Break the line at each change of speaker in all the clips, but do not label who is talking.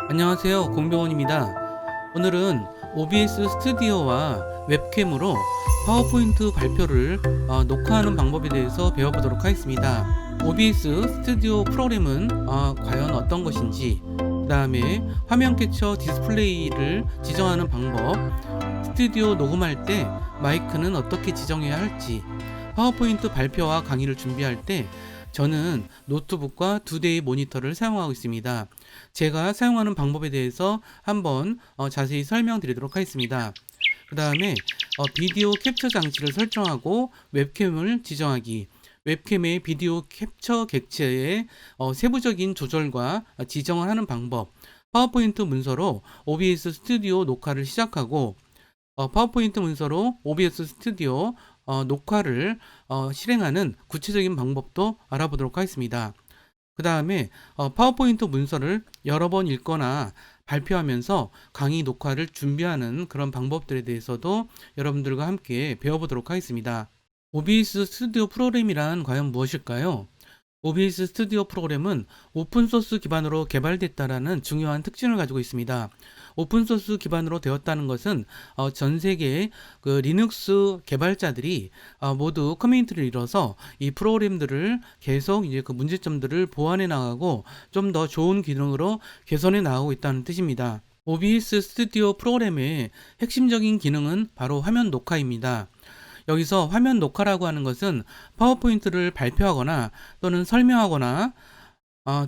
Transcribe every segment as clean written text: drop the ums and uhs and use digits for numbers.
안녕하세요, 공병원입니다. 오늘은 OBS 스튜디오와 웹캠으로 파워포인트 발표를 녹화하는 방법에 대해서 배워보도록 하겠습니다. OBS 스튜디오 프로그램은 과연 어떤 것인지, 그 다음에 화면 캡처 디스플레이를 지정하는 방법, 스튜디오 녹음할 때 마이크는 어떻게 지정해야 할지, 파워포인트 발표와 강의를 준비할 때 저는 노트북과 2대의 모니터를 사용하고 있습니다. 제가 사용하는 방법에 대해서 한번 자세히 설명드리도록 하겠습니다. 그 다음에 비디오 캡처 장치를 설정하고 웹캠을 지정하기, 웹캠의 비디오 캡처 객체의 세부적인 조절과 지정을 하는 방법, 파워포인트 문서로 OBS 스튜디오 녹화를 시작하고 파워포인트 문서로 OBS 스튜디오 녹화를 실행하는 구체적인 방법도 알아보도록 하겠습니다. 그 다음에 파워포인트 문서를 여러 번 읽거나 발표하면서 강의 녹화를 준비하는 그런 방법들에 대해서도 여러분들과 함께 배워보도록 하겠습니다. OBS 스튜디오 프로그램이란 과연 무엇일까요? OBS 스튜디오 프로그램은 오픈소스 기반으로 개발됐다라는 중요한 특징을 가지고 있습니다. 오픈소스 기반으로 되었다는 것은 전 세계의 그 리눅스 개발자들이 모두 커뮤니티를 이뤄서 이 프로그램들을 계속 이제 그 문제점들을 보완해 나가고 좀 더 좋은 기능으로 개선해 나가고 있다는 뜻입니다. OBS 스튜디오 프로그램의 핵심적인 기능은 바로 화면 녹화입니다. 여기서 화면 녹화라고 하는 것은 파워포인트를 발표하거나 또는 설명하거나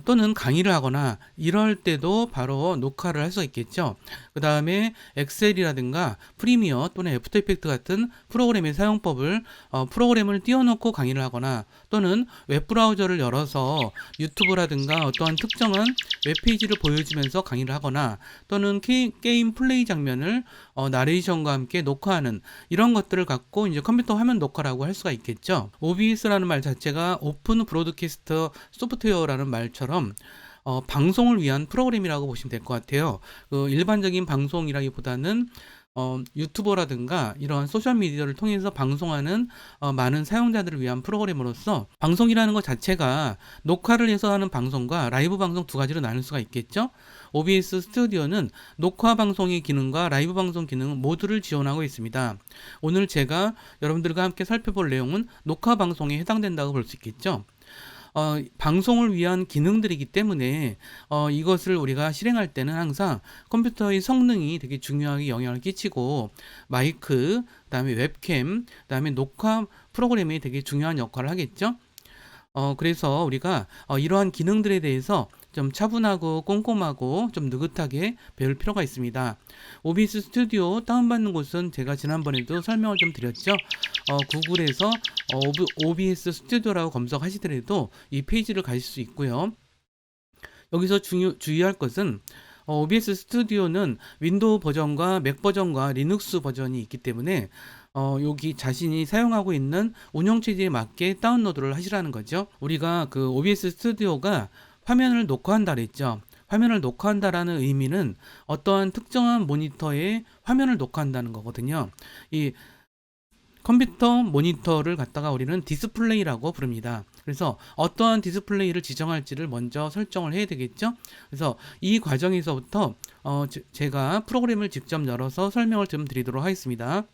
또는 강의를 하거나 이럴 때도 바로 녹화를 할 수 있겠죠. 그 다음에 엑셀이라든가 프리미어 또는 애프터 이펙트 같은 프로그램의 사용법을 프로그램을 띄워놓고 강의를 하거나 또는 웹브라우저를 열어서 유튜브라든가 어떠한 특정한 웹페이지를 보여주면서 강의를 하거나 또는 게임 플레이 장면을 나레이션과 함께 녹화하는 이런 것들을 갖고 이제 컴퓨터 화면 녹화라고 할 수가 있겠죠. OBS라는 말 자체가 오픈 브로드캐스터 소프트웨어라는 말처럼 방송을 위한 프로그램이라고 보시면 될 것 같아요. 그 일반적인 방송이라기보다는 유튜버라든가 이런 소셜미디어를 통해서 방송하는 많은 사용자들을 위한 프로그램으로서 방송이라는 것 자체가 녹화를 해서 하는 방송과 라이브 방송 두 가지로 나눌 수가 있겠죠. OBS 스튜디오는 녹화 방송의 기능과 라이브 방송 기능 모두를 지원하고 있습니다. 오늘 제가 여러분들과 함께 살펴볼 내용은 녹화 방송에 해당된다고 볼 수 있겠죠. 방송을 위한 기능들이기 때문에 이것을 우리가 실행할 때는 항상 컴퓨터의 성능이 되게 중요하게 영향을 끼치고 마이크, 그다음에 웹캠, 그다음에 녹화 프로그램이 되게 중요한 역할을 하겠죠. 그래서 우리가 이러한 기능들에 대해서 좀 차분하고 꼼꼼하고 좀 느긋하게 배울 필요가 있습니다. OBS 스튜디오 다운받는 곳은 제가 지난번에도 설명을 좀 드렸죠. 구글에서 OBS 스튜디오라고 검색하시더라도 이 페이지를 가실 수 있고요. 여기서 주의할 것은 OBS 스튜디오는 윈도우 버전과 맥 버전과 리눅스 버전이 있기 때문에 여기 자신이 사용하고 있는 운영체제에 맞게 다운로드를 하시라는 거죠. 우리가 그 OBS 스튜디오가 화면을 녹화한다 그랬죠. 화면을 녹화한다라는 의미는 어떠한 특정한 모니터에 화면을 녹화한다는 거거든요. 이 컴퓨터 모니터를 갖다가 우리는 디스플레이라고 부릅니다. 그래서 어떠한 디스플레이를 지정할지를 먼저 설정을 해야 되겠죠. 그래서 이 과정에서부터 제가 프로그램을 직접 열어서 설명을 좀 드리도록 하겠습니다.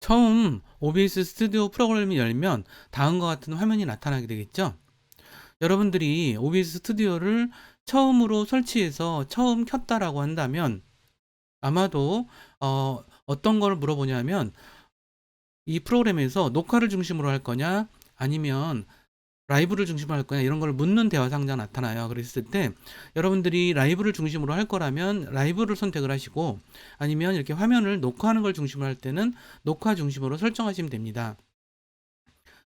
처음 OBS 스튜디오 프로그램을 열면 다음과 같은 화면이 나타나게 되겠죠. 여러분들이 OBS 스튜디오를 처음으로 설치해서 처음 켰다라고 한다면 아마도 어떤 걸 물어보냐면 이 프로그램에서 녹화를 중심으로 할 거냐 아니면 라이브를 중심으로 할 거냐 이런 걸 묻는 대화 상자가 나타나요. 그랬을 때 여러분들이 라이브를 중심으로 할 거라면 라이브를 선택을 하시고 아니면 이렇게 화면을 녹화하는 걸 중심으로 할 때는 녹화 중심으로 설정하시면 됩니다.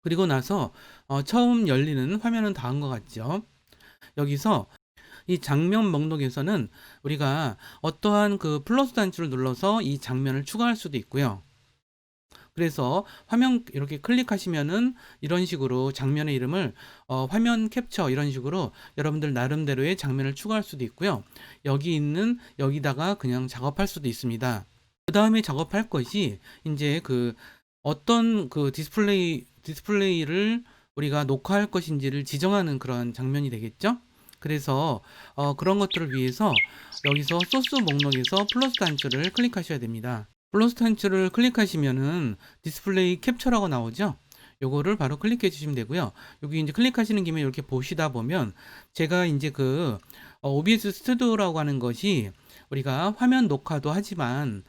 그리고 나서 처음 열리는 화면은 다음과 같죠. 여기서 이 장면 목록에서는 우리가 어떠한 그 플러스 단추를 눌러서 이 장면을 추가할 수도 있고요. 그래서 화면 이렇게 클릭하시면은 이런 식으로 장면의 이름을 화면 캡처 이런 식으로 여러분들 나름대로의 장면을 추가할 수도 있고요. 여기다가 그냥 작업할 수도 있습니다. 그 다음에 작업할 것이 이제 그 어떤 그 디스플레이를 우리가 녹화할 것인지를 지정하는 그런 장면이 되겠죠. 그래서 그런 것들을 위해서 여기서 소스 목록에서 플러스 단추를 클릭하셔야 됩니다. 플러스 단추를 클릭하시면은 디스플레이 캡처라고 나오죠. 요거를 바로 클릭해 주시면 되고요. 여기 이제 클릭하시는 김에 이렇게 보시다 보면 제가 이제 OBS 스튜디오라고 하는 것이 우리가 화면 녹화도 하지만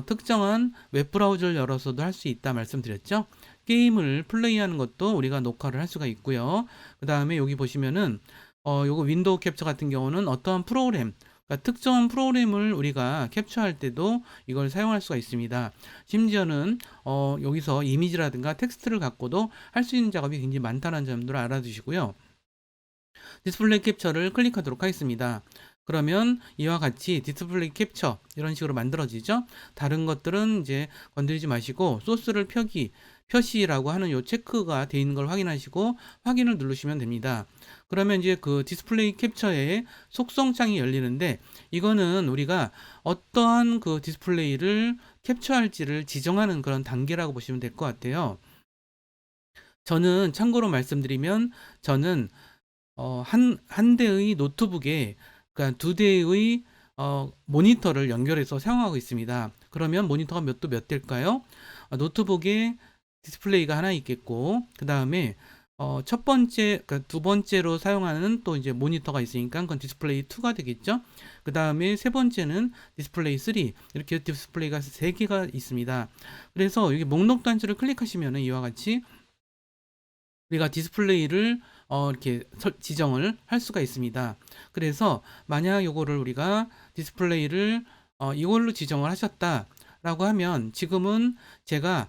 특정한 웹브라우저를 열어서도 할 수 있다 말씀드렸죠. 게임을 플레이하는 것도 우리가 녹화를 할 수가 있고요. 그 다음에 여기 보시면은 요거 윈도우 캡처 같은 경우는 어떠한 프로그램, 그러니까 특정한 프로그램을 우리가 캡처할 때도 이걸 사용할 수가 있습니다. 심지어는 여기서 이미지라든가 텍스트를 갖고도 할 수 있는 작업이 굉장히 많다는 점들을 알아두시고요. 디스플레이 캡처를 클릭하도록 하겠습니다. 그러면 이와 같이 디스플레이 캡처 이런 식으로 만들어지죠. 다른 것들은 이제 건드리지 마시고 소스를 표시라고 하는 요 체크가 되어 있는 걸 확인하시고 확인을 누르시면 됩니다. 그러면 이제 그 디스플레이 캡처의 속성창이 열리는데 이거는 우리가 어떠한 그 디스플레이를 캡처할지를 지정하는 그런 단계라고 보시면 될 것 같아요. 저는 참고로 말씀드리면 저는 한 대의 노트북에 그러니까 두 대의 모니터를 연결해서 사용하고 있습니다. 그러면 모니터가 몇 대일까요? 노트북에 디스플레이가 하나 있겠고 그 다음에 첫 번째, 그러니까 두 번째로 사용하는 또 이제 모니터가 있으니까 그건 디스플레이 2가 되겠죠. 그 다음에 세 번째는 디스플레이 3 이렇게 디스플레이가 세 개가 있습니다. 그래서 여기 목록 단추를 클릭하시면은 이와 같이 우리가 디스플레이를 이렇게 지정을 할 수가 있습니다. 그래서 만약 요거를 우리가 디스플레이를 이걸로 지정을 하셨다라고 하면 지금은 제가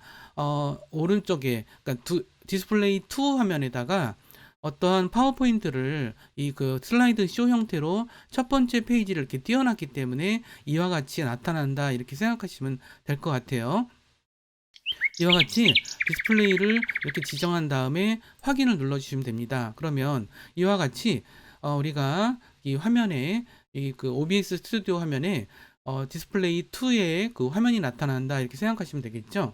오른쪽에 그러니까 디스플레이 2 화면에다가 어떠한 파워포인트를 이 슬라이드 쇼 형태로 첫 번째 페이지를 이렇게 띄워놨기 때문에 이와 같이 나타난다 이렇게 생각하시면 될 것 같아요. 이와 같이 디스플레이를 이렇게 지정한 다음에 확인을 눌러 주시면 됩니다. 그러면 이와 같이 우리가 이 화면에 OBS 스튜디오 화면에 디스플레이 2의 그 화면이 나타난다 이렇게 생각하시면 되겠죠.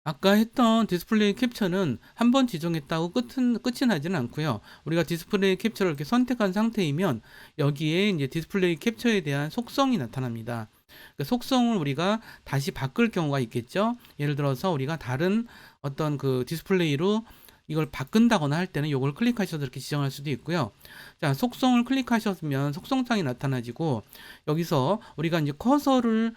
아까 했던 디스플레이 캡처는 한 번 지정했다고 끝이 나지는 않고요. 우리가 디스플레이 캡처를 이렇게 선택한 상태이면 여기에 이제 디스플레이 캡처에 대한 속성이 나타납니다. 그 속성을 우리가 다시 바꿀 경우가 있겠죠. 예를 들어서 우리가 다른 어떤 그 디스플레이로 이걸 바꾼다거나 할 때는 이걸 클릭하셔서 이렇게 지정할 수도 있고요. 자, 속성을 클릭하셨으면 속성창이 나타나지고 여기서 우리가 이제 커서를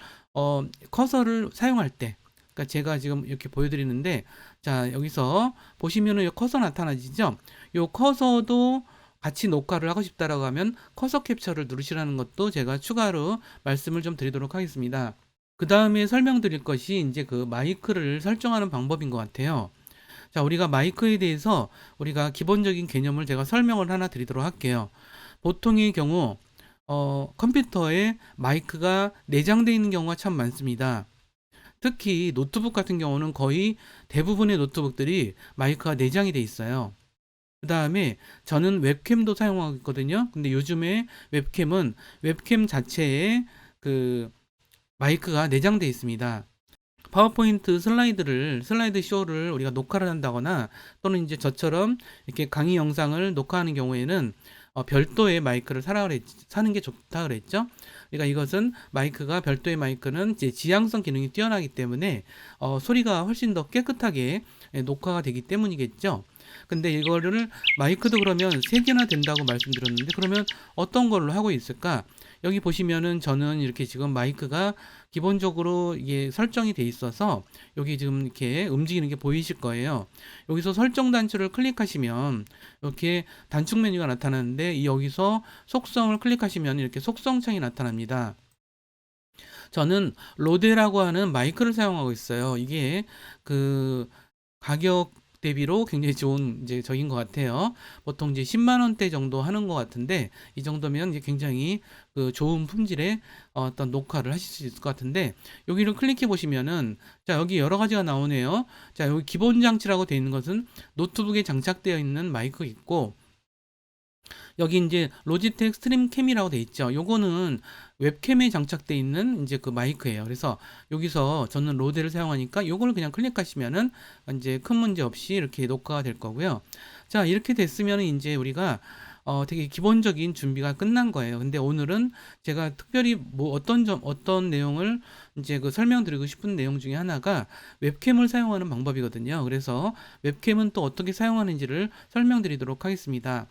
사용할 때 그러니까 제가 지금 이렇게 보여드리는데 자 여기서 보시면은 이 커서 나타나지죠. 이 커서도 같이 녹화를 하고 싶다라고 하면 커서 캡처를 누르시라는 것도 제가 추가로 말씀을 좀 드리도록 하겠습니다. 그 다음에 설명드릴 것이 이제 그 마이크를 설정하는 방법인 것 같아요. 자, 우리가 마이크에 대해서 우리가 기본적인 개념을 제가 설명을 하나 드리도록 할게요. 보통의 경우 컴퓨터에 마이크가 내장되어 있는 경우가 참 많습니다. 특히 노트북 같은 경우는 거의 대부분의 노트북들이 마이크가 내장이 돼 있어요. 그 다음에 저는 웹캠도 사용하고 있거든요. 근데 요즘에 웹캠은 웹캠 자체에 그 마이크가 내장되어 있습니다. 파워포인트 슬라이드 쇼를 우리가 녹화를 한다거나 또는 이제 저처럼 이렇게 강의 영상을 녹화하는 경우에는 별도의 마이크를 사는 게 좋다 그랬죠. 그러니까 이것은 별도의 마이크는 이제 지향성 기능이 뛰어나기 때문에 소리가 훨씬 더 깨끗하게 녹화가 되기 때문이겠죠. 근데 이거를 마이크도 그러면 3개나 된다고 말씀드렸는데 그러면 어떤 걸로 하고 있을까? 여기 보시면은 저는 이렇게 지금 마이크가 기본적으로 이게 설정이 돼 있어서 여기 지금 이렇게 움직이는 게 보이실 거예요. 여기서 설정 단추를 클릭하시면 이렇게 단축 메뉴가 나타나는데 여기서 속성을 클릭하시면 이렇게 속성창이 나타납니다. 저는 로데라고 하는 마이크를 사용하고 있어요. 이게 그 가격 대비로 굉장히 좋은 이제 적인 것 같아요. 보통 이제 10만 원대 정도 하는 것 같은데 이 정도면 이제 굉장히 그 좋은 품질의 어떤 녹화를 하실 수 있을 것 같은데 여기를 클릭해 보시면은 자 여기 여러 가지가 나오네요. 자 여기 기본 장치라고 되어 있는 것은 노트북에 장착되어 있는 마이크 있고 여기 이제 로지텍 스트림 캠이라고 돼 있죠. 요거는 웹캠에 장착되어 있는 이제 그 마이크예요. 그래서 여기서 저는 로데를 사용하니까 요걸 그냥 클릭하시면은 이제 큰 문제 없이 이렇게 녹화가 될 거고요. 자, 이렇게 됐으면 이제 우리가 되게 기본적인 준비가 끝난 거예요. 근데 오늘은 제가 특별히 뭐 어떤 내용을 이제 그 설명드리고 싶은 내용 중에 하나가 웹캠을 사용하는 방법이거든요. 그래서 웹캠은 또 어떻게 사용하는지를 설명드리도록 하겠습니다.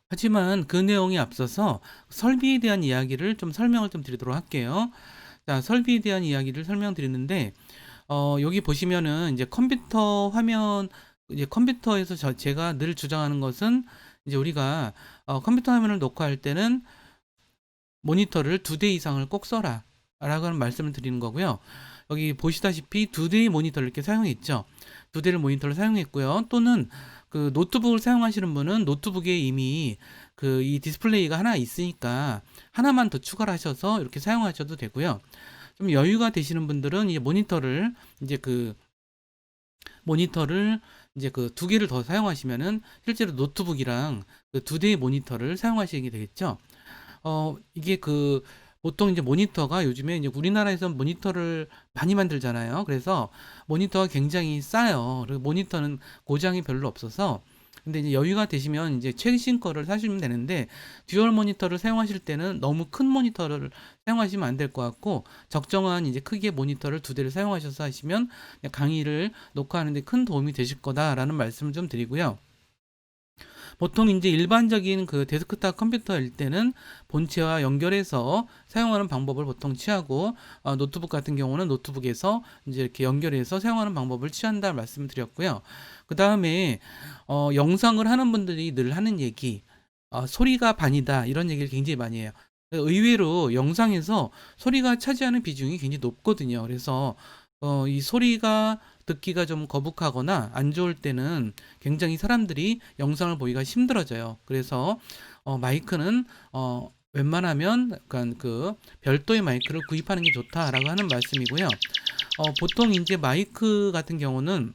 하지만 그 내용에 앞서서 설비에 대한 이야기를 좀 설명을 좀 드리도록 할게요. 자, 설비에 대한 이야기를 설명드리는데, 여기 보시면은 이제 컴퓨터 화면, 이제 컴퓨터에서 제가 늘 주장하는 것은 이제 우리가 컴퓨터 화면을 녹화할 때는 모니터를 2대 이상을 꼭 써라 라고 하는 말씀을 드리는 거고요. 여기 보시다시피 2대의 모니터를 이렇게 사용했죠. 2대를 모니터를 사용했고요. 또는 그 노트북을 사용하시는 분은 노트북에 이미 그 이 디스플레이가 하나 있으니까 하나만 더 추가를 하셔서 이렇게 사용하셔도 되고요. 좀 여유가 되시는 분들은 이제 모니터를 이제 그 2개를 더 사용하시면은 실제로 노트북이랑 그 2대의 모니터를 사용하시게 되겠죠. 이게 그 보통 이제 모니터가 요즘에 이제 우리나라에서 모니터를 많이 만들잖아요. 그래서 모니터가 굉장히 싸요. 그리고 모니터는 고장이 별로 없어서, 근데 이제 여유가 되시면 이제 최신 거를 사시면 되는데, 듀얼 모니터를 사용하실 때는 너무 큰 모니터를 사용하시면 안 될 것 같고, 적정한 이제 크기의 모니터를 2대를 사용하셔서 하시면 강의를 녹화하는데 큰 도움이 되실 거다라는 말씀을 좀 드리고요. 보통 이제 일반적인 그 데스크탑 컴퓨터일 때는 본체와 연결해서 사용하는 방법을 보통 취하고, 노트북 같은 경우는 노트북에서 이제 이렇게 연결해서 사용하는 방법을 취한다 말씀을 드렸고요. 그 다음에 영상을 하는 분들이 늘 하는 얘기, 소리가 반이다 이런 얘기를 굉장히 많이 해요. 의외로 영상에서 소리가 차지하는 비중이 굉장히 높거든요. 그래서 이 소리가 듣기가 좀 거북하거나 안 좋을 때는 굉장히 사람들이 영상을 보기가 힘들어져요. 그래서 마이크는 웬만하면 약간 그 별도의 마이크를 구입하는 게 좋다라고 하는 말씀이고요. 보통 이제 마이크 같은 경우는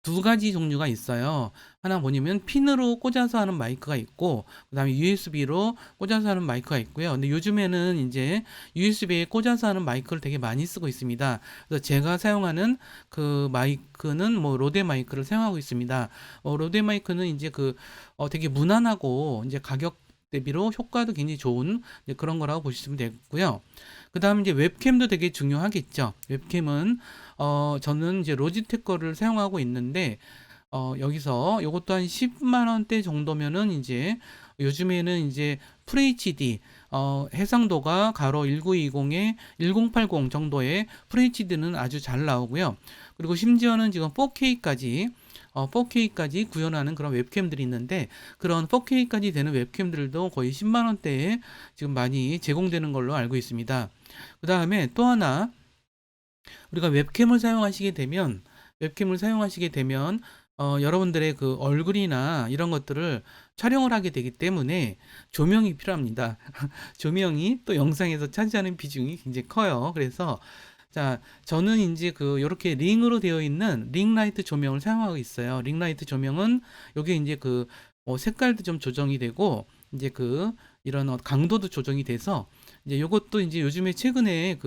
2가지 종류가 있어요. 하나 뭐냐면 핀으로 꽂아서 하는 마이크가 있고, 그 다음에 USB로 꽂아서 하는 마이크가 있고요. 근데 요즘에는 이제 USB에 꽂아서 하는 마이크를 되게 많이 쓰고 있습니다. 그래서 제가 사용하는 그 마이크는 뭐 로데 마이크를 사용하고 있습니다. 로데 마이크는 이제 되게 무난하고 이제 가격 대비로 효과도 굉장히 좋은 그런 거라고 보시면 되고요. 그 다음 이제 웹캠도 되게 중요하겠죠. 웹캠은 저는 이제 로지텍 거를 사용하고 있는데, 여기서 이것도 한 10만 원대 정도면은 이제 요즘에는 이제 FHD 해상도가 가로 1920에 1080 정도의 FHD는 아주 잘 나오고요. 그리고 심지어는 지금 4K까지 구현하는 그런 웹캠들이 있는데, 그런 4K까지 되는 웹캠들도 거의 10만 원대에 지금 많이 제공되는 걸로 알고 있습니다. 그 다음에 또 하나, 우리가 웹캠을 사용하시게 되면 여러분들의 그 얼굴이나 이런 것들을 촬영을 하게 되기 때문에 조명이 필요합니다. 조명이 또 영상에서 차지하는 비중이 굉장히 커요. 그래서 자, 저는 이제 요렇게 링으로 되어 있는 링라이트 조명을 사용하고 있어요. 링라이트 조명은 요게 이제 색깔도 좀 조정이 되고, 이제 이런 강도도 조정이 돼서, 이제 요것도 이제 요즘에 최근에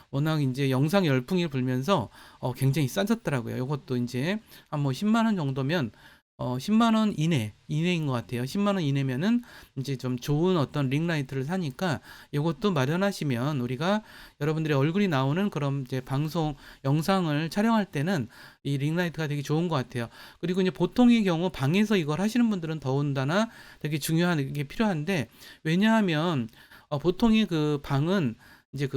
워낙 이제 영상 열풍이 불면서 굉장히 싸졌더라고요. 요것도 이제 한 뭐 10만 원 정도면 10만 원 이내인 것 같아요. 10만 원 이내면은 이제 좀 좋은 어떤 링라이트를 사니까 이것도 마련하시면, 우리가 여러분들의 얼굴이 나오는 그런 이제 방송 영상을 촬영할 때는 이 링라이트가 되게 좋은 것 같아요. 그리고 이제 보통의 경우 방에서 이걸 하시는 분들은 더군다나 되게 중요한 게 필요한데, 왜냐하면 보통의 그 방은 이제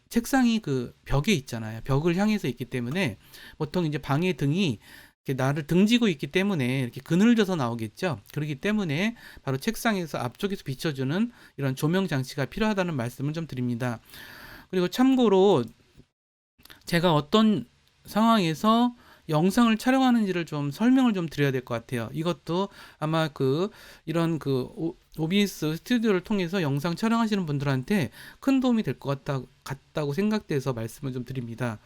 책상이 벽에 있잖아요. 벽을 향해서 있기 때문에 보통 이제 방의 등이 이렇게 나를 등지고 있기 때문에 이렇게 그늘져서 나오겠죠. 그렇기 때문에 바로 책상에서 앞쪽에서 비춰주는 이런 조명 장치가 필요하다는 말씀을 좀 드립니다. 그리고 참고로 제가 어떤 상황에서 영상을 촬영하는지를 좀 설명을 좀 드려야 될 것 같아요. 이것도 아마 이런 OBS 스튜디오를 통해서 영상 촬영하시는 분들한테 큰 도움이 될 것 같다고 생각돼서 말씀을 좀 드립니다.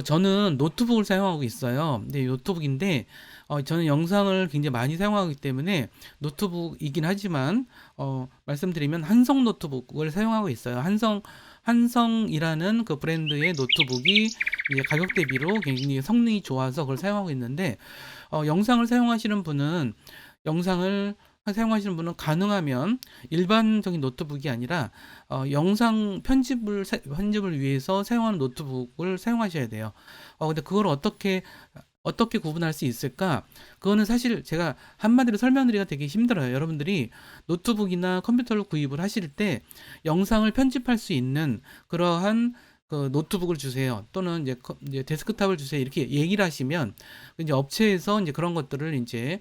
저는 노트북을 사용하고 있어요. 네, 노트북인데, 저는 영상을 굉장히 많이 사용하기 때문에 노트북이긴 하지만, 말씀드리면 한성 노트북을 사용하고 있어요. 한성이라는 그 브랜드의 노트북이 이제 가격 대비로 굉장히 성능이 좋아서 그걸 사용하고 있는데, 영상을 사용하시는 분은 영상을 사용하시는 분은 가능하면 일반적인 노트북이 아니라 영상 편집을 위해서 사용하는 노트북을 사용하셔야 돼요. 근데 그걸 어떻게 구분할 수 있을까? 그거는 사실 제가 한마디로 설명드리기가 되게 힘들어요. 여러분들이 노트북이나 컴퓨터를 구입을 하실 때 영상을 편집할 수 있는 그러한 그 노트북을 주세요. 또는 이제 데스크탑을 주세요. 이렇게 얘기를 하시면 이제 업체에서 이제 그런 것들을 이제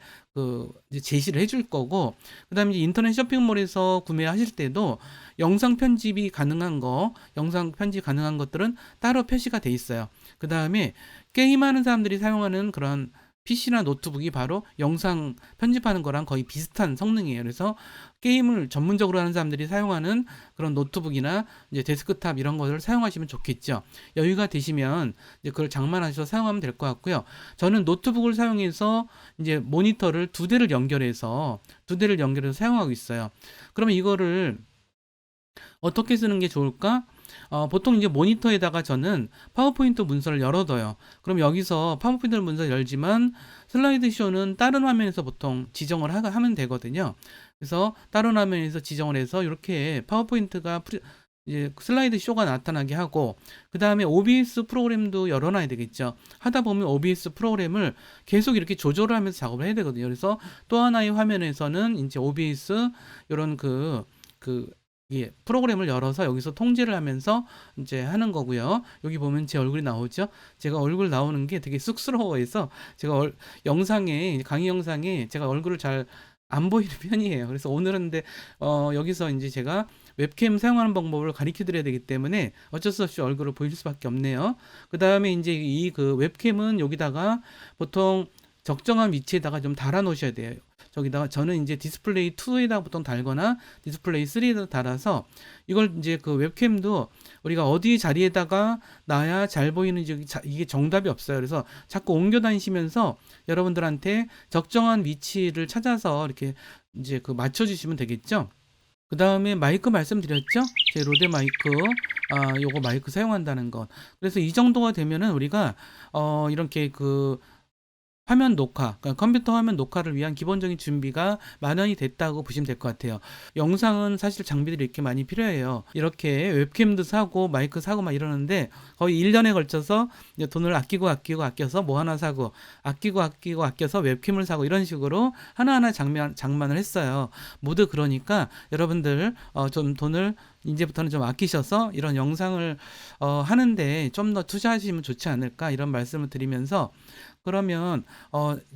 제시를 해줄 거고, 그다음에 이제 인터넷 쇼핑몰에서 구매하실 때도 영상 편집 가능한 것들은 따로 표시가 돼 있어요. 그다음에 게임하는 사람들이 사용하는 그런 PC나 노트북이 바로 영상 편집하는 거랑 거의 비슷한 성능이에요. 그래서 게임을 전문적으로 하는 사람들이 사용하는 그런 노트북이나 이제 데스크탑 이런 것을 사용하시면 좋겠죠. 여유가 되시면 이제 그걸 장만하셔서 사용하면 될 것 같고요. 저는 노트북을 사용해서 이제 모니터를 두 대를 연결해서 사용하고 있어요. 그러면 이거를 어떻게 쓰는 게 좋을까? 보통 이제 모니터에다가 저는 파워포인트 문서를 열어둬요. 그럼 여기서 파워포인트 문서 열지만 슬라이드 쇼는 다른 화면에서 보통 지정을 하면 되거든요. 그래서 다른 화면에서 지정을 해서 이렇게 이제 슬라이드 쇼가 나타나게 하고, 그 다음에 OBS 프로그램도 열어놔야 되겠죠. 하다 보면 OBS 프로그램을 계속 이렇게 조절을 하면서 작업을 해야 되거든요. 그래서 또 하나의 화면에서는 이제 OBS 이런 예, 프로그램을 열어서 여기서 통제를 하면서 이제 하는 거고요. 여기 보면 제 얼굴이 나오죠. 제가 얼굴 나오는 게 되게 쑥스러워해서 제가 강의 영상에 제가 얼굴을 잘 안 보이는 편이에요. 그래서 오늘은 근데 여기서 이제 제가 웹캠 사용하는 방법을 가르쳐 드려야 되기 때문에 어쩔 수 없이 얼굴을 보일 수밖에 없네요. 그 다음에 이제 이 그 웹캠은 여기다가 보통 적정한 위치에다가 좀 달아 놓으셔야 돼요. 저기다가 저는 이제 디스플레이 2에다가 보통 달거나 디스플레이 3에다 달아서, 이걸 이제 그 웹캠도 우리가 어디 자리에다가 놔야 잘 보이는지 이게 정답이 없어요. 그래서 자꾸 옮겨 다니시면서 여러분들한테 적정한 위치를 찾아서 이렇게 이제 맞춰주시면 되겠죠. 그 다음에 마이크 말씀드렸죠? 제 로데 마이크, 요거 마이크 사용한다는 것. 그래서 이 정도가 되면은 우리가 이렇게 화면 녹화, 그러니까 컴퓨터 화면 녹화를 위한 기본적인 준비가 마련이 됐다고 보시면 될 것 같아요. 영상은 사실 장비들이 이렇게 많이 필요해요. 이렇게 웹캠도 사고 마이크 사고 막 이러는데 거의 1년에 걸쳐서 이제 돈을 아껴서 뭐 하나 사고, 아껴서 웹캠을 사고, 이런 식으로 하나하나 장만을 했어요. 모두 그러니까 여러분들 좀 돈을 이제부터는 좀 아끼셔서 이런 영상을 하는데 좀 더 투자하시면 좋지 않을까, 이런 말씀을 드리면서, 그러면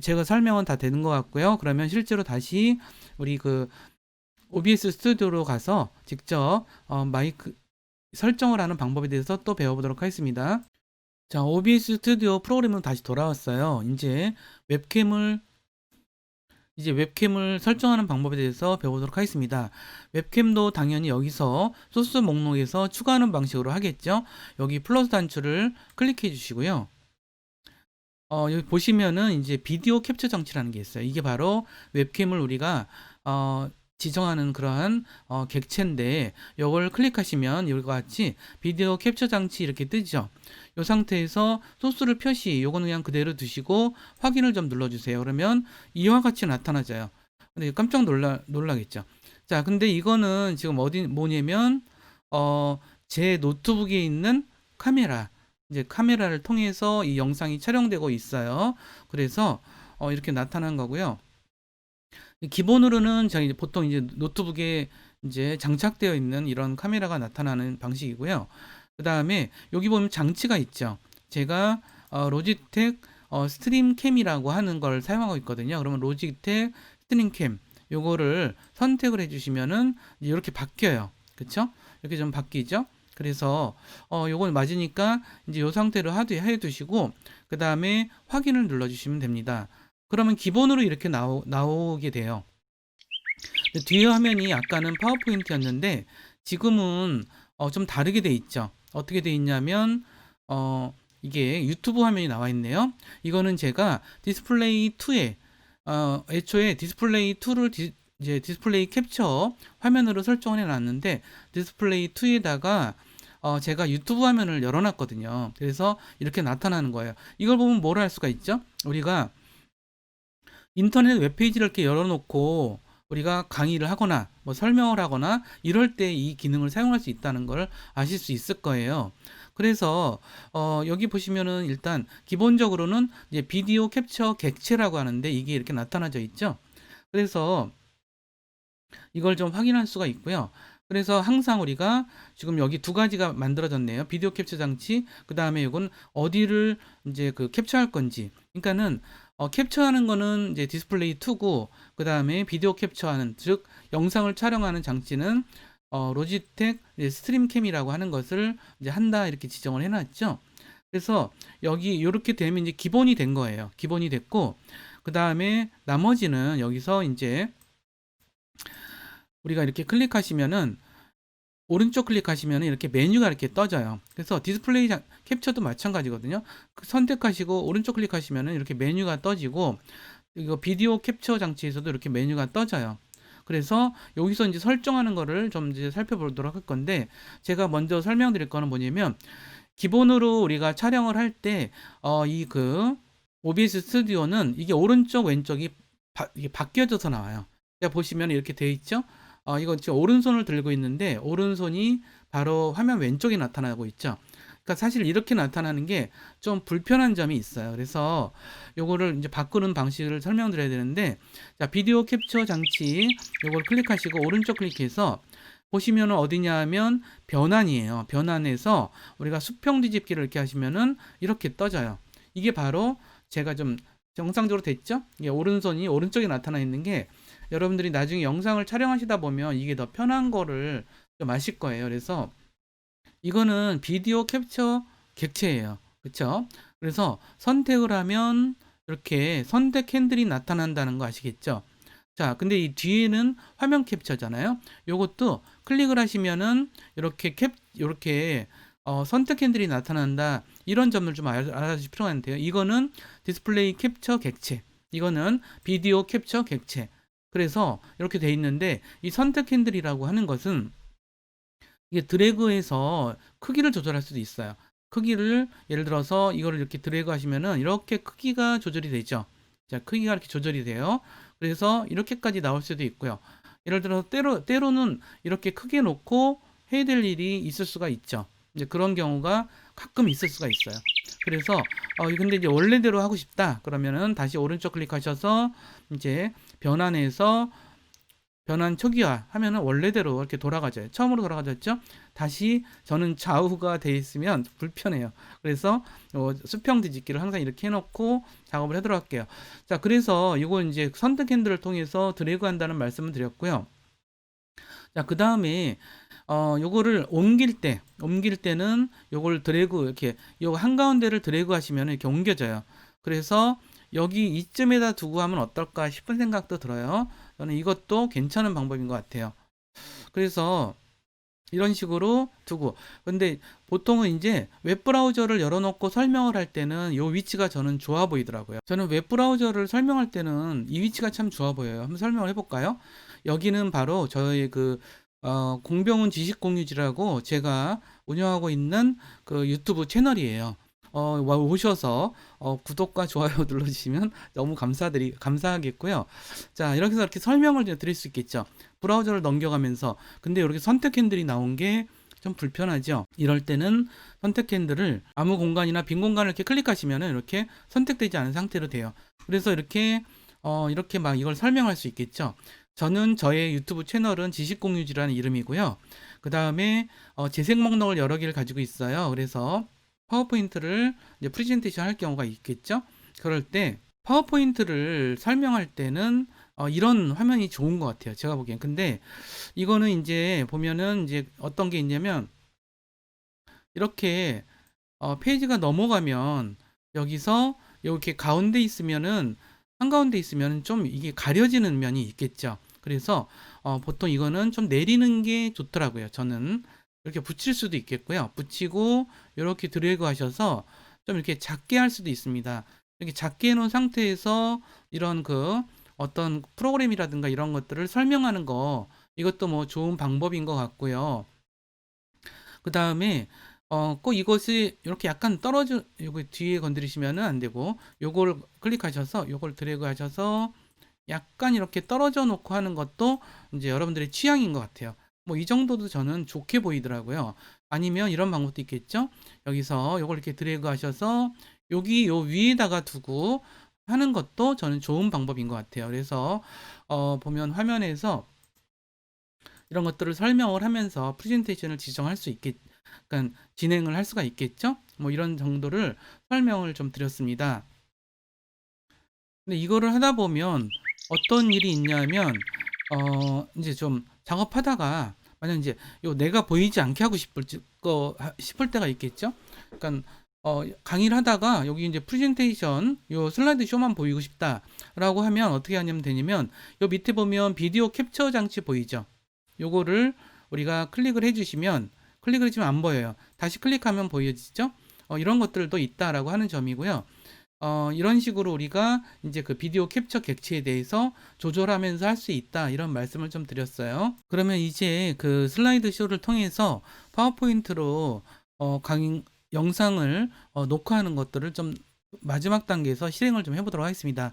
제가 설명은 다 되는 것 같고요. 그러면 실제로 다시 우리 OBS 스튜디오로 가서 직접 마이크 설정을 하는 방법에 대해서 또 배워보도록 하겠습니다. 자, OBS 스튜디오 프로그램으로 다시 돌아왔어요. 이제 웹캠을 설정하는 방법에 대해서 배워보도록 하겠습니다. 웹캠도 당연히 여기서 소스 목록에서 추가하는 방식으로 하겠죠. 여기 플러스 단추를 클릭해 주시고요. 여기 보시면은 이제 비디오 캡처 장치라는 게 있어요. 이게 바로 웹캠을 우리가 지정하는 그러한 객체인데, 이걸 클릭하시면 이와 같이 비디오 캡처 장치 이렇게 뜨죠. 이 상태에서 소스를 요거는 그냥 그대로 두시고 확인을 좀 눌러주세요. 그러면 이와 같이 나타나져요. 근데 깜짝 놀라겠죠. 자, 근데 이거는 지금 뭐냐면 제 노트북에 있는 이제 카메라를 통해서 이 영상이 촬영되고 있어요. 그래서 이렇게 나타난 거고요. 기본으로는 보통 이제 노트북에 이제 장착되어 있는 이런 카메라가 나타나는 방식이고요. 그 다음에 여기 보면 장치가 있죠. 제가 로지텍 스트림캠이라고 하는 걸 사용하고 있거든요. 그러면 로지텍 스트림캠 요거를 선택을 해주시면은 이렇게 바뀌어요. 그쵸? 이렇게 좀 바뀌죠. 그래서 요걸 맞으니까 이제 요 상태로 해 두시고, 그 다음에 확인을 눌러 주시면 됩니다. 그러면 기본으로 이렇게 나오게 돼요. 뒤에 화면이 아까는 파워포인트였는데 지금은 좀 다르게 돼 있죠. 어떻게 돼 있냐면 이게 유튜브 화면이 나와 있네요. 이거는 제가 디스플레이 2에 애초에 디스플레이 2를 이제 디스플레이 캡처 화면으로 설정을 해놨는데 디스플레이 2에다가 제가 유튜브 화면을 열어놨거든요. 그래서 이렇게 나타나는 거예요. 이걸 보면 뭘 할 수가 있죠? 우리가 인터넷 웹페이지를 이렇게 열어놓고 우리가 강의를 하거나 뭐 설명을 하거나 이럴 때 이 기능을 사용할 수 있다는 걸 아실 수 있을 거예요. 그래서 여기 보시면은 일단 기본적으로는 이제 비디오 캡처 객체라고 하는데 이게 이렇게 나타나져 있죠. 그래서 이걸 좀 확인할 수가 있고요. 그래서 항상 우리가 지금 여기 두 가지가 만들어졌네요. 비디오 캡처 장치, 그 다음에 이건 어디를 이제 그 캡처할 건지. 그러니까는 캡처하는 거는 이제 디스플레이 2고, 그 다음에 비디오 캡처하는, 즉 영상을 촬영하는 장치는 로지텍 스트림캠이라고 하는 것을 이제 한다 이렇게 지정을 해놨죠. 그래서 여기 이렇게 되면 이제 기본이 된 거예요. 기본이 됐고, 그 다음에 나머지는 여기서 이제 우리가 이렇게 클릭하시면은 오른쪽 클릭하시면은 이렇게 메뉴가 이렇게 떠져요. 그래서 디스플레이 캡처도 마찬가지거든요. 선택하시고 오른쪽 클릭하시면은 이렇게 메뉴가 떠지고 이거 비디오 캡처 장치에서도 이렇게 메뉴가 떠져요. 그래서 여기서 이제 설정하는 거를 좀 이제 살펴보도록 할 건데 제가 먼저 설명드릴 거는 뭐냐면 기본으로 우리가 촬영을 할 때 이 그 OBS 스튜디오는 이게 오른쪽 왼쪽이 이게 바뀌어져서 나와요. 보시면 이렇게 돼 있죠. 이건 지금 오른손을 들고 있는데 오른손이 바로 화면 왼쪽에 나타나고 있죠. 그러니까 사실 이렇게 나타나는 게 좀 불편한 점이 있어요. 그래서 요거를 이제 바꾸는 방식을 설명드려야 되는데 자, 비디오 캡처 장치 요걸 클릭하시고 오른쪽 클릭해서 보시면은 어디냐 하면 변환이에요. 변환에서 우리가 수평 뒤집기를 이렇게 하시면은 이렇게 떠져요. 이게 바로 제가 좀 정상적으로 됐죠? 이게 오른손이 오른쪽에 나타나 있는 게 여러분들이 나중에 영상을 촬영하시다 보면 이게 더 편한 거를 좀 아실 거예요. 그래서 이거는 비디오 캡처 객체예요. 그쵸? 그래서 선택을 하면 이렇게 선택 핸들이 나타난다는 거 아시겠죠? 자, 근데 이 뒤에는 화면 캡처잖아요. 요것도 클릭을 하시면은 이렇게 선택 핸들이 나타난다. 이런 점을 좀 알아주실 필요가 있는데요. 이거는 디스플레이 캡처 객체. 이거는 비디오 캡처 객체. 그래서 이렇게 돼 있는데 이 선택 핸들이라고 하는 것은 이게 드래그해서 크기를 조절할 수도 있어요. 크기를 예를 들어서 이거를 이렇게 드래그 하시면은 이렇게 크기가 조절이 되죠. 자, 크기가 이렇게 조절이 돼요. 그래서 이렇게까지 나올 수도 있고요. 예를 들어서 때로는 이렇게 크게 놓고 해야 될 일이 있을 수가 있죠. 이제 그런 경우가 가끔 있을 수가 있어요. 그래서 근데 이제 원래대로 하고 싶다 그러면은 다시 오른쪽 클릭하셔서 이제 변환해서 변환 초기화 하면은 원래대로 이렇게 돌아가져요. 처음으로 돌아가졌죠? 다시 저는 좌우가 돼 있으면 불편해요. 그래서 수평 뒤집기를 항상 이렇게 해놓고 작업을 하도록 할게요. 자, 그래서 이거 이제 선택 핸들을 통해서 드래그 한다는 말씀을 드렸고요. 자, 그 다음에 요거를 옮길 때는 요걸 드래그 이렇게 요 한가운데를 드래그 하시면 이렇게 옮겨져요. 그래서 여기 이쯤에다 두고 하면 어떨까 싶은 생각도 들어요. 저는 이것도 괜찮은 방법인 것 같아요. 그래서 이런 식으로 두고 근데 보통은 이제 웹브라우저를 열어놓고 설명을 할 때는 이 위치가 저는 좋아 보이더라고요. 저는 웹브라우저를 설명할 때는 이 위치가 참 좋아 보여요. 한번 설명을 해볼까요? 여기는 바로 저희 공병훈 지식공유지라고 제가 운영하고 있는 그 유튜브 채널이에요. 오셔서 구독과 좋아요 눌러주시면 너무 감사하겠고요. 자, 이렇게 해서 이렇게 설명을 드릴 수 있겠죠. 브라우저를 넘겨가면서 근데 이렇게 선택 핸들이 나온 게 좀 불편하죠. 이럴 때는 선택 핸들을 아무 공간이나 빈 공간을 이렇게 클릭하시면 이렇게 선택되지 않은 상태로 돼요. 그래서 이렇게 막 이걸 설명할 수 있겠죠. 저는 저의 유튜브 채널은 지식공유지라는 이름이고요. 그 다음에 재생 목록을 여러 개를 가지고 있어요. 그래서 파워포인트를 이제 프레젠테이션 할 경우가 있겠죠. 그럴 때 파워포인트를 설명할 때는 이런 화면이 좋은 것 같아요. 제가 보기엔. 근데 이거는 이제 보면은 이제 어떤 게 있냐면 이렇게 페이지가 넘어가면 여기서 이렇게 가운데 있으면은 한가운데 있으면 좀 이게 가려지는 면이 있겠죠. 그래서 보통 이거는 좀 내리는 게 좋더라고요. 저는 이렇게 붙일 수도 있겠고요. 붙이고 이렇게 드래그 하셔서 좀 이렇게 작게 할 수도 있습니다. 이렇게 작게 해 놓은 상태에서 이런 어떤 프로그램이라든가 이런 것들을 설명하는 거, 이것도 뭐 좋은 방법인 것 같고요. 그 다음에 꼭 이것이 이렇게 약간 떨어져, 요거 뒤에 건드리시면은 안 되고, 요걸 클릭하셔서 요걸 드래그 하셔서 약간 이렇게 떨어져 놓고 하는 것도 이제 여러분들의 취향인 것 같아요. 뭐 이 정도도 저는 좋게 보이더라고요. 아니면 이런 방법도 있겠죠. 여기서 요걸 이렇게 드래그 하셔서 여기 요 위에다가 두고 하는 것도 저는 좋은 방법인 것 같아요. 그래서 보면 화면에서 이런 것들을 설명을 하면서 프레젠테이션을 지정할 수 있겠, 그러니까 진행을 할 수가 있겠죠. 뭐 이런 정도를 설명을 좀 드렸습니다. 근데 이거를 하다 보면 어떤 일이 있냐면 이제 좀 작업하다가 만약 이제 요 내가 보이지 않게 하고 싶을 때가 있겠죠. 그러니까 강의를 하다가 여기 이제 프레젠테이션 요 슬라이드 쇼만 보이고 싶다라고 하면 어떻게 하냐면 되냐면 요 밑에 보면 비디오 캡처 장치 보이죠. 요거를 우리가 클릭을 해주시면 클릭을 해주면 안 보여요. 다시 클릭하면 보여지죠. 이런 것들도 있다라고 하는 점이고요. 이런 식으로 우리가 이제 그 비디오 캡처 객체에 대해서 조절하면서 할 수 있다, 이런 말씀을 좀 드렸어요. 그러면 이제 그 슬라이드 쇼를 통해서 파워포인트로 영상을 녹화하는 것들을 좀 마지막 단계에서 실행을 좀 해보도록 하겠습니다.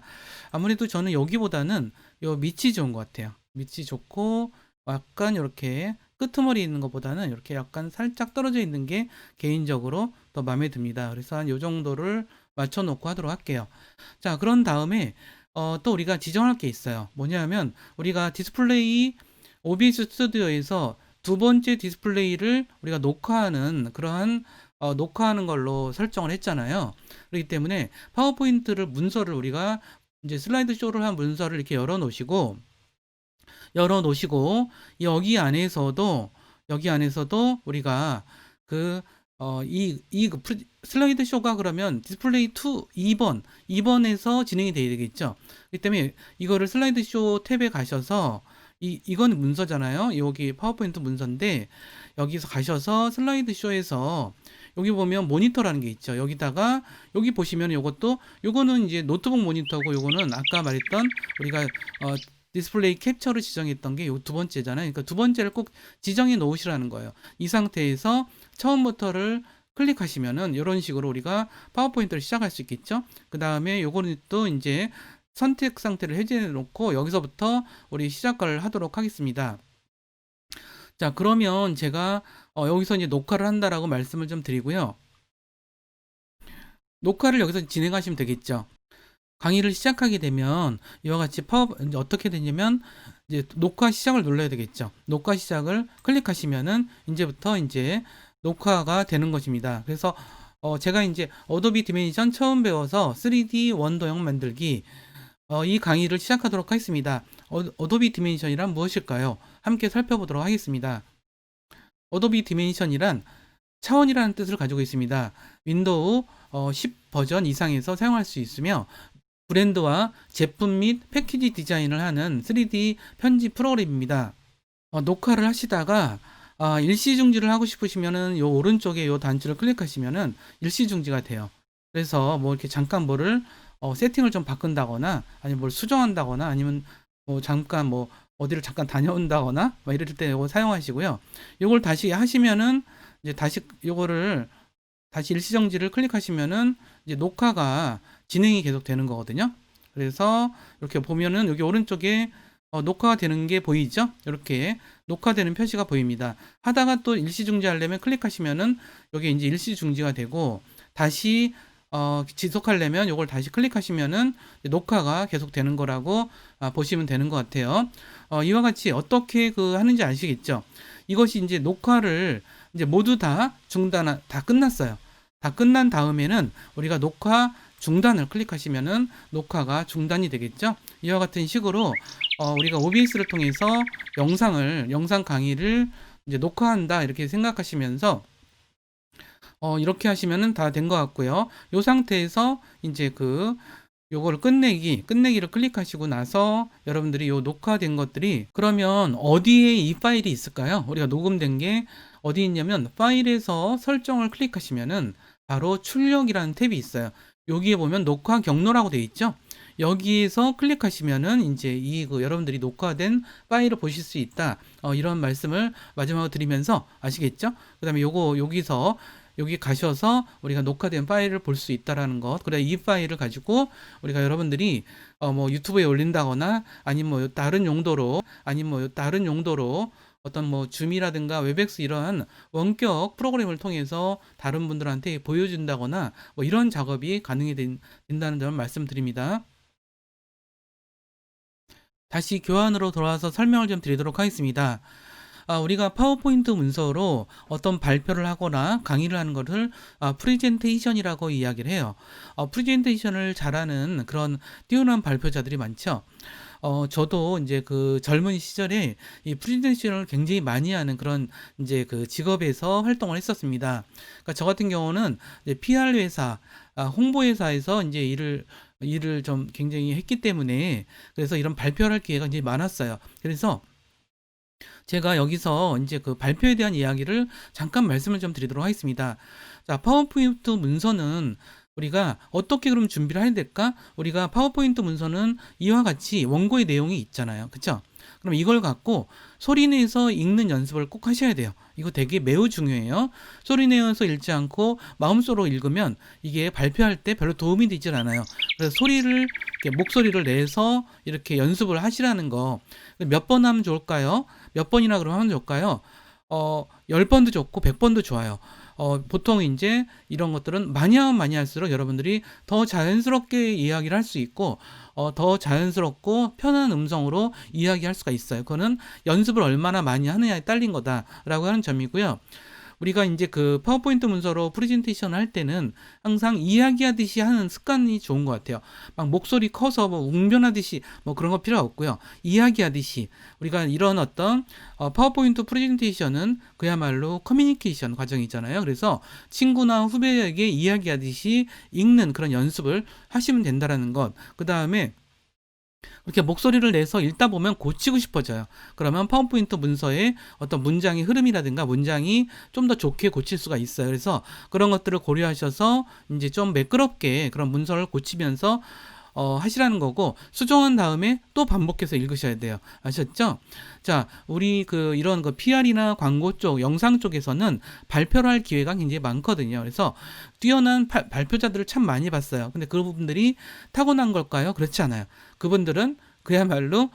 아무래도 저는 여기보다는 요 밑이 좋은 것 같아요. 밑이 좋고 약간 이렇게 끄트머리 있는 것보다는 이렇게 약간 살짝 떨어져 있는 게 개인적으로 더 마음에 듭니다. 그래서 한 요 정도를 맞춰놓고 하도록 할게요. 자, 그런 다음에 또 우리가 지정할 게 있어요. 뭐냐면 우리가 디스플레이 OBS 스튜디오에서 두 번째 디스플레이를 우리가 녹화하는 그러한 녹화하는 걸로 설정을 했잖아요. 그렇기 때문에 파워포인트를 문서를 우리가 이제 슬라이드 쇼를 한 문서를 이렇게 열어 놓으시고 여기 안에서도 우리가 그 슬라이드 쇼가 그러면 디스플레이 2번에서 진행이 돼야 되겠죠. 그렇기 때문에 이거를 슬라이드 쇼 탭에 가셔서 이건 문서잖아요. 여기 파워포인트 문서인데 여기서 가셔서 슬라이드 쇼에서 여기 보면 모니터라는 게 있죠. 여기다가 여기 보시면 요거는 이제 노트북 모니터고 요거는 아까 말했던 우리가 디스플레이 캡처를 지정했던 게 요 두 번째잖아요. 그러니까 두 번째를 꼭 지정해 놓으시라는 거예요. 이 상태에서 처음부터를 클릭하시면은 이런 식으로 우리가 파워포인트를 시작할 수 있겠죠. 그 다음에 요거는 또 이제 선택 상태를 해제해 놓고 여기서부터 우리 시작을 하도록 하겠습니다. 자, 그러면 제가 여기서 이제 녹화를 한다라고 말씀을 좀 드리고요. 녹화를 여기서 진행하시면 되겠죠. 강의를 시작하게 되면 이와 같이 이제 어떻게 되냐면 이제 녹화 시작을 눌러야 되겠죠. 녹화 시작을 클릭하시면은 이제부터 이제 녹화가 되는 것입니다. 그래서 제가 이제 어도비 디메이션 처음 배워서 3D 원도형 만들기 이 강의를 시작하도록 하겠습니다. 어도비 디메이션이란 무엇일까요? 함께 살펴보도록 하겠습니다. 어도비 디메이션이란 차원이라는 뜻을 가지고 있습니다. 윈도우 10 버전 이상에서 사용할 수 있으며 브랜드와 제품 및 패키지 디자인을 하는 3D 편집 프로그램입니다. 녹화를 하시다가 일시 중지를 하고 싶으시면은 요 오른쪽에 요 단추를 클릭하시면은 일시 중지가 돼요. 그래서 뭐 이렇게 잠깐 뭐를 세팅을 좀 바꾼다거나 아니면 뭘 수정한다거나 아니면 뭐 잠깐 뭐 어디를 잠깐 다녀온다거나 뭐 이럴 때 이거 사용하시고요. 요걸 다시 하시면은 이제 다시 요거를 다시 일시 정지를 클릭하시면은 이제 녹화가 진행이 계속 되는 거거든요. 그래서 이렇게 보면은 여기 오른쪽에 녹화가 되는 게 보이죠? 이렇게 녹화되는 표시가 보입니다. 하다가 또 일시 중지하려면 클릭하시면은 여기 이제 일시 중지가 되고 다시 지속하려면 이걸 다시 클릭하시면은 녹화가 계속 되는 거라고 보시면 되는 것 같아요. 이와 같이 어떻게 하는지 아시겠죠? 이것이 이제 녹화를 이제 모두 다 끝났어요. 다 끝난 다음에는 우리가 녹화 중단을 클릭하시면은 녹화가 중단이 되겠죠. 이와 같은 식으로 우리가 OBS를 통해서 영상 강의를 이제 녹화한다 이렇게 생각하시면서 이렇게 하시면은 다 된 것 같고요. 이 상태에서 이제 요거를 끝내기를 클릭하시고 나서 여러분들이 요 녹화된 것들이 그러면 어디에 이 파일이 있을까요? 우리가 녹음된 게 어디 있냐면 파일에서 설정을 클릭하시면은 바로 출력이라는 탭이 있어요. 여기에 보면 녹화 경로라고 되어 있죠. 여기에서 클릭하시면은 이제 여러분들이 녹화된 파일을 보실 수 있다. 이런 말씀을 마지막으로 드리면서 아시겠죠? 그다음에 여기서 여기 가셔서 우리가 녹화된 파일을 볼 수 있다라는 것. 그래 이 파일을 가지고 우리가 여러분들이 뭐 유튜브에 올린다거나 아니면 다른 용도로 어떤 뭐 줌이라든가 웹엑스 이런 원격 프로그램을 통해서 다른 분들한테 보여준다거나 뭐 이런 작업이 된다는 점을 말씀드립니다. 다시 교환으로 돌아와서 설명을 좀 드리도록 하겠습니다. 우리가 파워포인트 문서로 어떤 발표를 하거나 강의를 하는 것을 프레젠테이션이라고 이야기를 해요. 프레젠테이션을 잘하는 그런 뛰어난 발표자들이 많죠. 저도 이제 그 젊은 시절에 이 프레젠테이션을 굉장히 많이 하는 그런 이제 그 직업에서 활동을 했었습니다. 그러니까 저 같은 경우는 이제 PR 회사, 홍보 회사에서 이제 일을 좀 굉장히 했기 때문에 그래서 이런 발표를 할 기회가 이제 많았어요. 그래서 제가 여기서 이제 그 발표에 대한 이야기를 잠깐 말씀을 좀 드리도록 하겠습니다. 자, 파워포인트 문서는 우리가 어떻게 그럼 준비를 해야 될까? 우리가 파워포인트 문서는 이와 같이 원고의 내용이 있잖아요. 그쵸? 그럼 이걸 갖고 소리 내서 읽는 연습을 꼭 하셔야 돼요. 이거 되게 매우 중요해요. 소리 내어서 읽지 않고 마음속으로 읽으면 이게 발표할 때 별로 도움이 되질 않아요. 그래서 목소리를 내서 이렇게 연습을 하시라는 거. 몇 번 하면 좋을까요? 몇 번이나 그럼 하면 좋을까요? 10번도 좋고 100번도 좋아요. 보통 이제 이런 것들은 많이 하면 많이 할수록 여러분들이 더 자연스럽게 이야기를 할 수 있고, 더 자연스럽고 편한 음성으로 이야기할 수가 있어요. 그거는 연습을 얼마나 많이 하느냐에 딸린 거다라고 하는 점이고요. 우리가 이제 그 파워포인트 문서로 프레젠테이션을 할 때는 항상 이야기하듯이 하는 습관이 좋은 것 같아요. 막 목소리 커서 뭐 웅변하듯이 뭐 그런 거 필요 없고요. 이야기하듯이 우리가 이런 어떤 파워포인트 프레젠테이션은 그야말로 커뮤니케이션 과정이잖아요. 그래서 친구나 후배에게 이야기하듯이 읽는 그런 연습을 하시면 된다라는 것. 그 다음에 이렇게 목소리를 내서 읽다 보면 고치고 싶어져요. 그러면 파워포인트 문서의 어떤 문장의 흐름이라든가 문장이 좀 더 좋게 고칠 수가 있어요. 그래서 그런 것들을 고려하셔서 이제 좀 매끄럽게 그런 문서를 고치면서 하시라는 거고, 수정한 다음에 또 반복해서 읽으셔야 돼요. 아셨죠? 자, 우리 이런 PR이나 광고 쪽, 영상 쪽에서는 발표를 할 기회가 굉장히 많거든요. 그래서 뛰어난 발표자들을 참 많이 봤어요. 근데 그 부분들이 타고난 걸까요? 그렇지 않아요. 그분들은 그야말로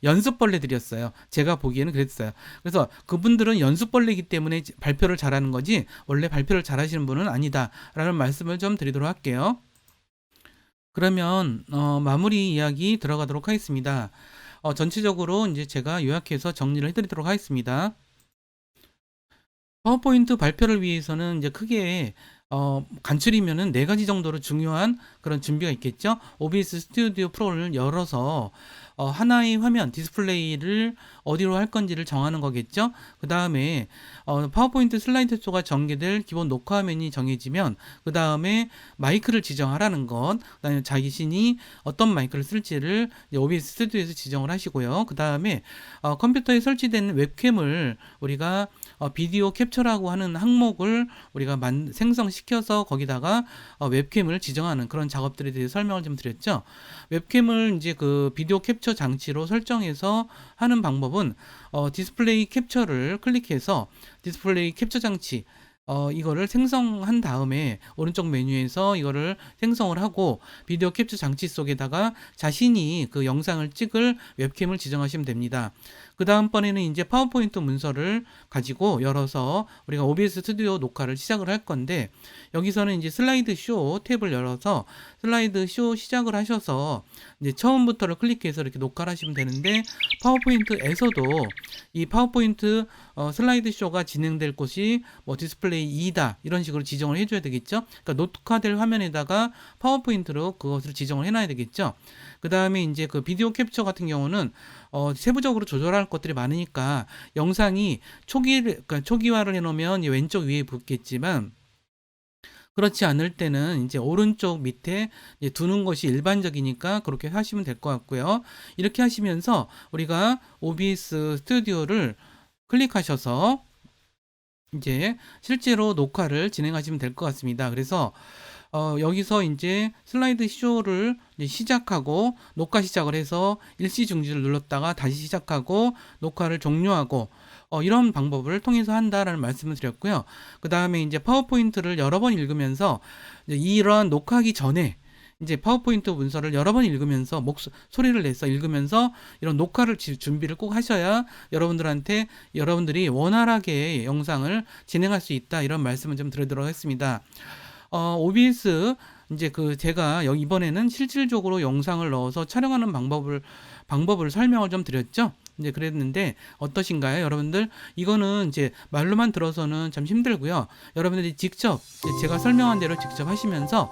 연습벌레들이었어요. 제가 보기에는 그랬어요. 그래서 그분들은 연습벌레이기 때문에 발표를 잘하는 거지, 원래 발표를 잘하시는 분은 아니다라는 말씀을 좀 드리도록 할게요. 그러면 마무리 이야기 들어가도록 하겠습니다. 전체적으로 이제 제가 요약해서 정리를 해드리도록 하겠습니다. 파워포인트 발표를 위해서는 이제 크게 간추리면은 4가지 정도로 중요한 그런 준비가 있겠죠. OBS 스튜디오 프로를 열어서 하나의 화면 디스플레이를 어디로 할 건지를 정하는 거겠죠. 그 다음에 파워포인트 슬라이드 쇼가 전개될 기본 녹화 화면이 정해지면 그 다음에 마이크를 지정하라는 것, 그 다음에 자신이 어떤 마이크를 쓸지를 OBS 스튜디오에서 지정을 하시고요. 그 다음에 컴퓨터에 설치된 웹캠을 우리가 비디오 캡처라고 하는 항목을 우리가 생성시켜서 거기다가 웹캠을 지정하는 그런 작업들에 대해 설명을 좀 드렸죠. 웹캠을 이제 그 비디오 캡처 장치로 설정해서 하는 방법은 디스플레이 캡처를 클릭해서 디스플레이 캡처 장치 이거를 생성한 다음에 오른쪽 메뉴에서 이거를 생성을 하고 비디오 캡처 장치 속에다가 자신이 그 영상을 찍을 웹캠을 지정하시면 됩니다. 그 다음번에는 이제 파워포인트 문서를 가지고 열어서 우리가 OBS 스튜디오 녹화를 시작을 할 건데, 여기서는 이제 슬라이드 쇼 탭을 열어서 슬라이드 쇼 시작을 하셔서 이제 처음부터를 클릭해서 이렇게 녹화를 하시면 되는데, 파워포인트에서도 이 파워포인트 슬라이드 쇼가 진행될 곳이 뭐 디스플레이 2다 이런 식으로 지정을 해줘야 되겠죠. 그러니까 녹화될 화면에다가 파워포인트로 그것을 지정을 해놔야 되겠죠. 그 다음에 이제 그 비디오 캡처 같은 경우는 세부적으로 조절할 것들이 많으니까 영상이 그러니까 초기화를 해놓으면 왼쪽 위에 붙겠지만, 그렇지 않을 때는 이제 오른쪽 밑에 이제 두는 것이 일반적이니까 그렇게 하시면 될 것 같고요. 이렇게 하시면서 우리가 OBS 스튜디오를 클릭하셔서 이제 실제로 녹화를 진행하시면 될 것 같습니다. 그래서 여기서 이제 슬라이드 쇼를 이제 시작하고 녹화 시작을 해서 일시 중지를 눌렀다가 다시 시작하고 녹화를 종료하고 이런 방법을 통해서 한다라는 말씀을 드렸고요. 그 다음에 이제 파워포인트를 여러 번 읽으면서 이제 이러한 녹화하기 전에 이제 파워포인트 문서를 여러 번 읽으면서 소리를 내서 읽으면서 이런 녹화를 준비를 꼭 하셔야 여러분들이 원활하게 영상을 진행할 수 있다, 이런 말씀을 좀 드리도록 했습니다. OBS 이제 제가 이번에는 실질적으로 영상을 넣어서 촬영하는 방법을 설명을 좀 드렸죠. 이제 그랬는데 어떠신가요, 여러분들? 이거는 이제 말로만 들어서는 참 힘들고요. 여러분들이 직접 제가 설명한 대로 직접 하시면서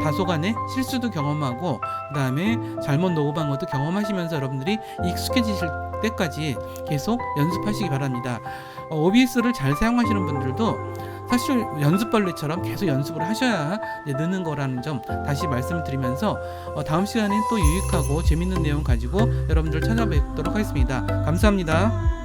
다소간의 실수도 경험하고 그다음에 잘못 녹음한 것도 경험하시면서 여러분들이 익숙해지실 때까지 계속 연습하시기 바랍니다. OBS를 잘 사용하시는 분들도 사실 연습벌레처럼 계속 연습을 하셔야 느는 거라는 점 다시 말씀을 드리면서 다음 시간에 또 유익하고 재밌는 내용 가지고 여러분들 찾아뵙도록 하겠습니다. 감사합니다.